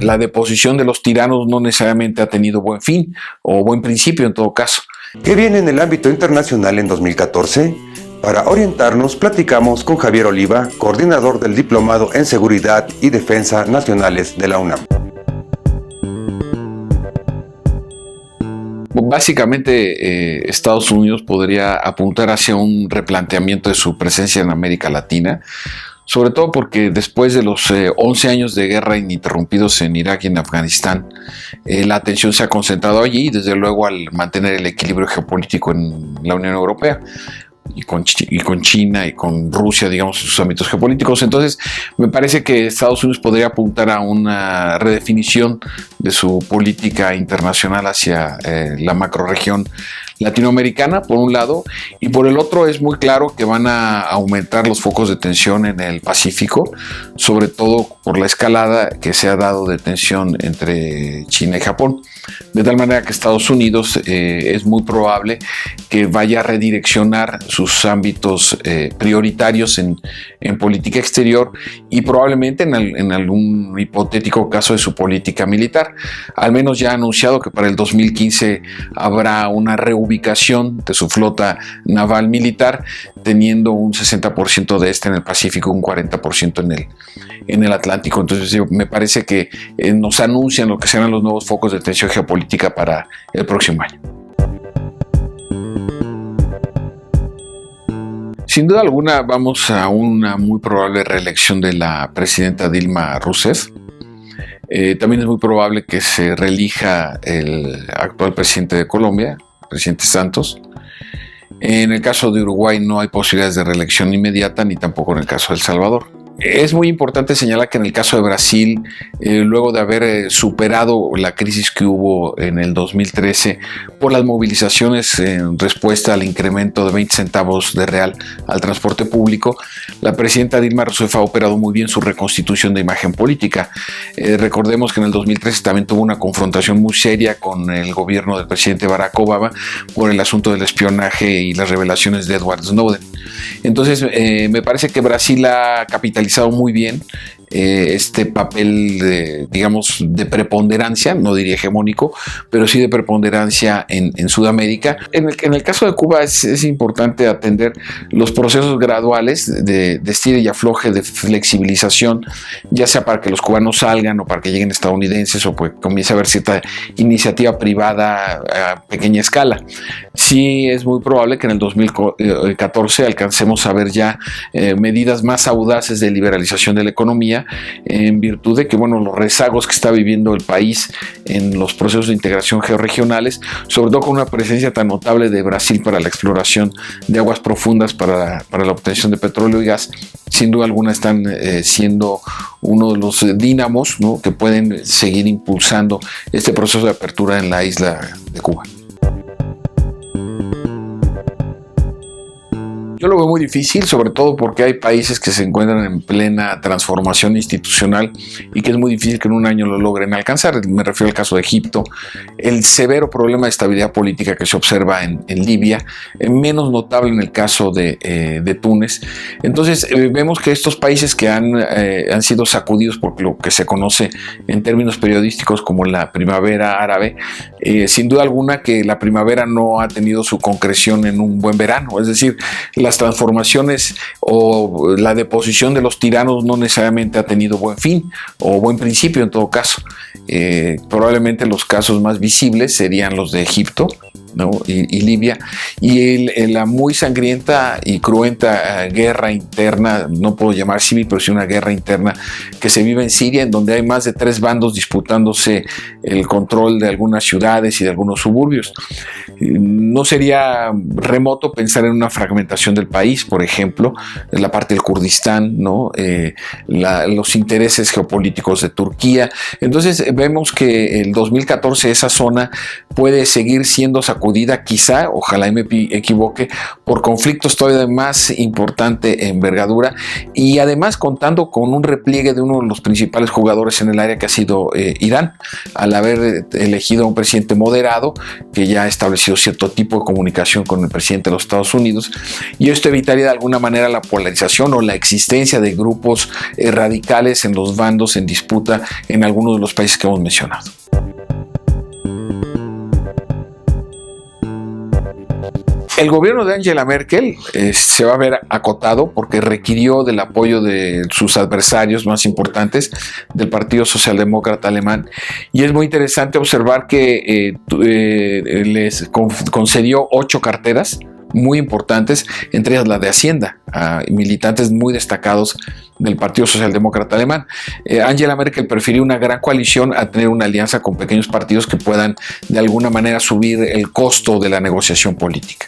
la deposición de los tiranos no necesariamente ha tenido buen fin o buen principio en todo caso. ¿Qué viene en el ámbito internacional en 2014? Para orientarnos, platicamos con Javier Oliva, coordinador del Diplomado en Seguridad y Defensa Nacionales de la UNAM. Básicamente, Estados Unidos podría apuntar hacia un replanteamiento de su presencia en América Latina, sobre todo porque después de los 11 años de guerra ininterrumpidos en Irak y en Afganistán, la atención se ha concentrado allí y desde luego al mantener el equilibrio geopolítico en la Unión Europea y con China y con Rusia, digamos, en sus ámbitos geopolíticos. Entonces, me parece que Estados Unidos podría apuntar a una redefinición de su política internacional hacia la macrorregión latinoamericana, por un lado, y por el otro es muy claro que van a aumentar los focos de tensión en el Pacífico, sobre todo por la escalada que se ha dado de tensión entre China y Japón, de tal manera que Estados Unidos es muy probable que vaya a redireccionar sus ámbitos prioritarios en política exterior y probablemente en algún hipotético caso de su política militar. Al menos ya ha anunciado que para el 2015 habrá una reubicación de su flota naval militar, teniendo un 60% de en el Pacífico, un 40% en el Atlántico. Entonces me parece que nos anuncian lo que serán los nuevos focos de tensión geopolítica para el próximo año. Sin duda alguna vamos a una muy probable reelección de la presidenta Dilma Rousseff. También es muy probable que se reelija el actual presidente de Colombia, presidente Santos. En el caso de Uruguay no hay posibilidades de reelección inmediata, ni tampoco en el caso de El Salvador. Es muy importante señalar que en el caso de Brasil, luego de haber superado la crisis que hubo en el 2013 por las movilizaciones en respuesta al incremento de 20 centavos de real al transporte público, la presidenta Dilma Rousseff ha operado muy bien su reconstitución de imagen política. Recordemos que en el 2013 también tuvo una confrontación muy seria con el gobierno del presidente Barack Obama por el asunto del espionaje y las revelaciones de Edward Snowden. Entonces, me parece que Brasil ha capitalizado muy bien este papel de preponderancia, no diría hegemónico, pero sí de preponderancia en Sudamérica. En el caso de Cuba es importante atender los procesos graduales de estira y afloje, de flexibilización, ya sea para que los cubanos salgan o para que lleguen estadounidenses o pues comience a haber cierta iniciativa privada a pequeña escala. Sí es muy probable que en el 2014 alcancemos a ver ya medidas más audaces de liberalización de la economía, en virtud de que los rezagos que está viviendo el país en los procesos de integración georregionales, sobre todo con una presencia tan notable de Brasil para la exploración de aguas profundas para la obtención de petróleo y gas, sin duda alguna están siendo uno de los dínamos, ¿no?, que pueden seguir impulsando este proceso de apertura en la isla de Cuba. Yo lo veo muy difícil, sobre todo porque hay países que se encuentran en plena transformación institucional y que es muy difícil que en un año lo logren alcanzar. Me refiero al caso de Egipto, el severo problema de estabilidad política que se observa en Libia, menos notable en el caso de Túnez. Entonces vemos que estos países que han sido sacudidos por lo que se conoce en términos periodísticos como la primavera árabe, sin duda alguna que la primavera no ha tenido su concreción en un buen verano, es decir, las transformaciones o la deposición de los tiranos no necesariamente ha tenido buen fin o buen principio en todo caso. Probablemente los casos más visibles serían los de Egipto, ¿no?, y Libia, y la muy sangrienta y cruenta guerra interna, no puedo llamar civil, pero sí una guerra interna que se vive en Siria, en donde hay más de 3 bandos disputándose el control de algunas ciudades y de algunos suburbios. No sería remoto pensar en una fragmentación del país, por ejemplo, en la parte del Kurdistán, ¿no?, los intereses geopolíticos de Turquía. Entonces vemos que el 2014 esa zona puede seguir siendo sacudida sacudida, quizá, ojalá y me equivoque, por conflictos todavía de más importante envergadura, y además contando con un repliegue de uno de los principales jugadores en el área, que ha sido Irán, al haber elegido a un presidente moderado que ya ha establecido cierto tipo de comunicación con el presidente de los Estados Unidos, y esto evitaría de alguna manera la polarización o la existencia de grupos radicales en los bandos en disputa en algunos de los países que hemos mencionado. El gobierno de Angela Merkel se va a ver acotado porque requirió del apoyo de sus adversarios más importantes del Partido Socialdemócrata Alemán, y es muy interesante observar que les concedió 8 carteras muy importantes, entre ellas la de Hacienda, a militantes muy destacados del Partido Socialdemócrata Alemán. Angela Merkel prefirió una gran coalición a tener una alianza con pequeños partidos que puedan de alguna manera subir el costo de la negociación política.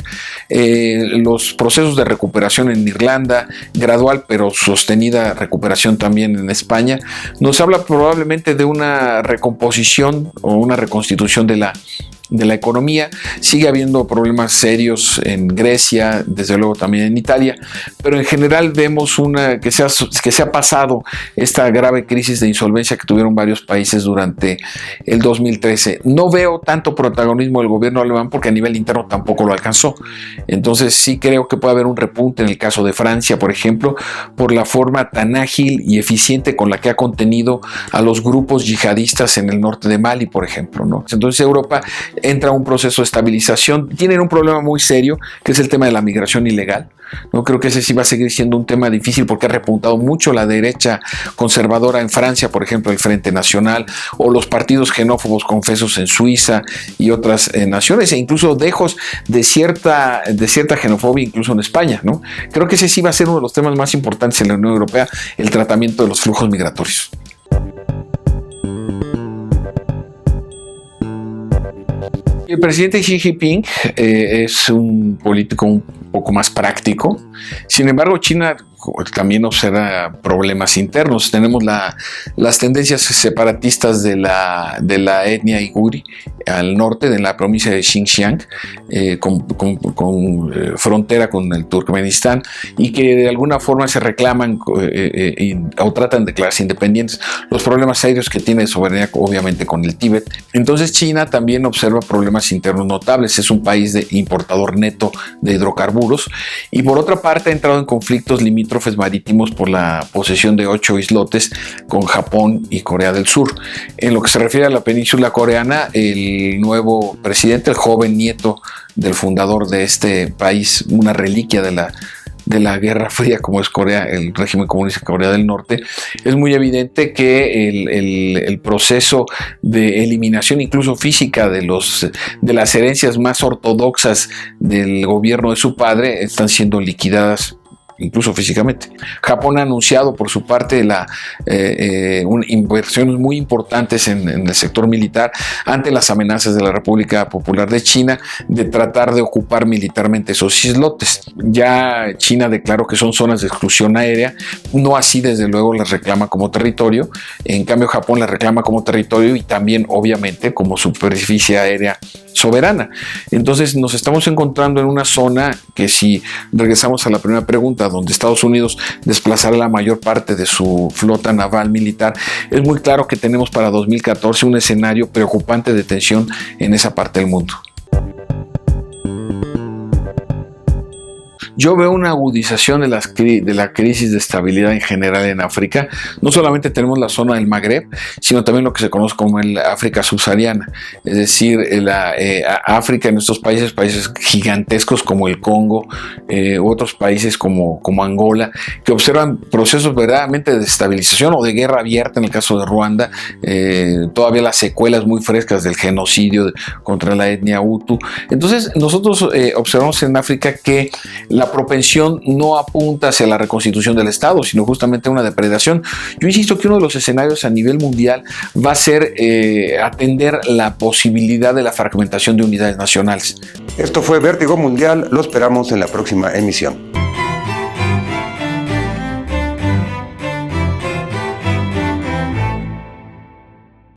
Los procesos de recuperación en Irlanda, gradual pero sostenida recuperación también en España, nos habla probablemente de una recomposición o una reconstitución de la economía. Sigue habiendo problemas serios en Grecia, desde luego también en Italia, pero en general vemos que se ha pasado esta grave crisis de insolvencia que tuvieron varios países durante el 2013. No veo tanto protagonismo del gobierno alemán porque a nivel interno tampoco lo alcanzó. Entonces sí creo que puede haber un repunte en el caso de Francia, por ejemplo, por la forma tan ágil y eficiente con la que ha contenido a los grupos yihadistas en el norte de Mali, por ejemplo, ¿no? Entonces Europa entra un proceso de estabilización. Tienen un problema muy serio, que es el tema de la migración ilegal. No creo que ese sí va a seguir siendo un tema difícil porque ha repuntado mucho la derecha conservadora en Francia, por ejemplo, el Frente Nacional, o los partidos xenófobos confesos en Suiza y otras naciones, e incluso dejos de cierta xenofobia incluso en España, ¿no? Creo que ese sí va a ser uno de los temas más importantes en la Unión Europea, el tratamiento de los flujos migratorios. El presidente Xi Jinping es un político un poco más práctico. Sin embargo, China también observa problemas internos. Tenemos las tendencias separatistas de la etnia uigur al norte de la provincia de Xinjiang, con frontera con el Turkmenistán, y que de alguna forma se reclaman o tratan de declararse independientes. Los problemas serios que tiene de soberanía, obviamente, con el Tíbet. Entonces China también observa problemas internos notables. Es un país importador neto de hidrocarburos, y por otra parte ha entrado en conflictos limítrofes marítimos por la posesión de 8 islotes con Japón y Corea del Sur. En lo que se refiere a la península coreana, el nuevo presidente, el joven nieto del fundador de este país, una reliquia de la Guerra Fría como es Corea, el régimen comunista de Corea del Norte, es muy evidente que el proceso de eliminación incluso física de las herencias más ortodoxas del gobierno de su padre están siendo liquidadas incluso físicamente. Japón ha anunciado por su parte inversiones muy importantes en el sector militar ante las amenazas de la República Popular de China de tratar de ocupar militarmente esos islotes. Ya China declaró que son zonas de exclusión aérea, no así desde luego las reclama como territorio. En cambio Japón las reclama como territorio y también obviamente como superficie aérea soberana. Entonces nos estamos encontrando en una zona que, si regresamos a la primera pregunta, donde Estados Unidos desplazará la mayor parte de su flota naval militar, es muy claro que tenemos para 2014 un escenario preocupante de tensión en esa parte del mundo. Yo veo una agudización de la crisis de estabilidad en general en África. No solamente tenemos la zona del Magreb, sino también lo que se conoce como el África subsahariana, es decir, África en estos países gigantescos como el Congo, otros países como Angola, que observan procesos verdaderamente de estabilización o de guerra abierta en el caso de Ruanda, todavía las secuelas muy frescas del genocidio contra la etnia Hutu. Entonces nosotros observamos en África que la propensión no apunta hacia la reconstitución del Estado, sino justamente a una depredación. Yo insisto que uno de los escenarios a nivel mundial va a ser atender la posibilidad de la fragmentación de unidades nacionales. Esto fue Vértigo Mundial, lo esperamos en la próxima emisión.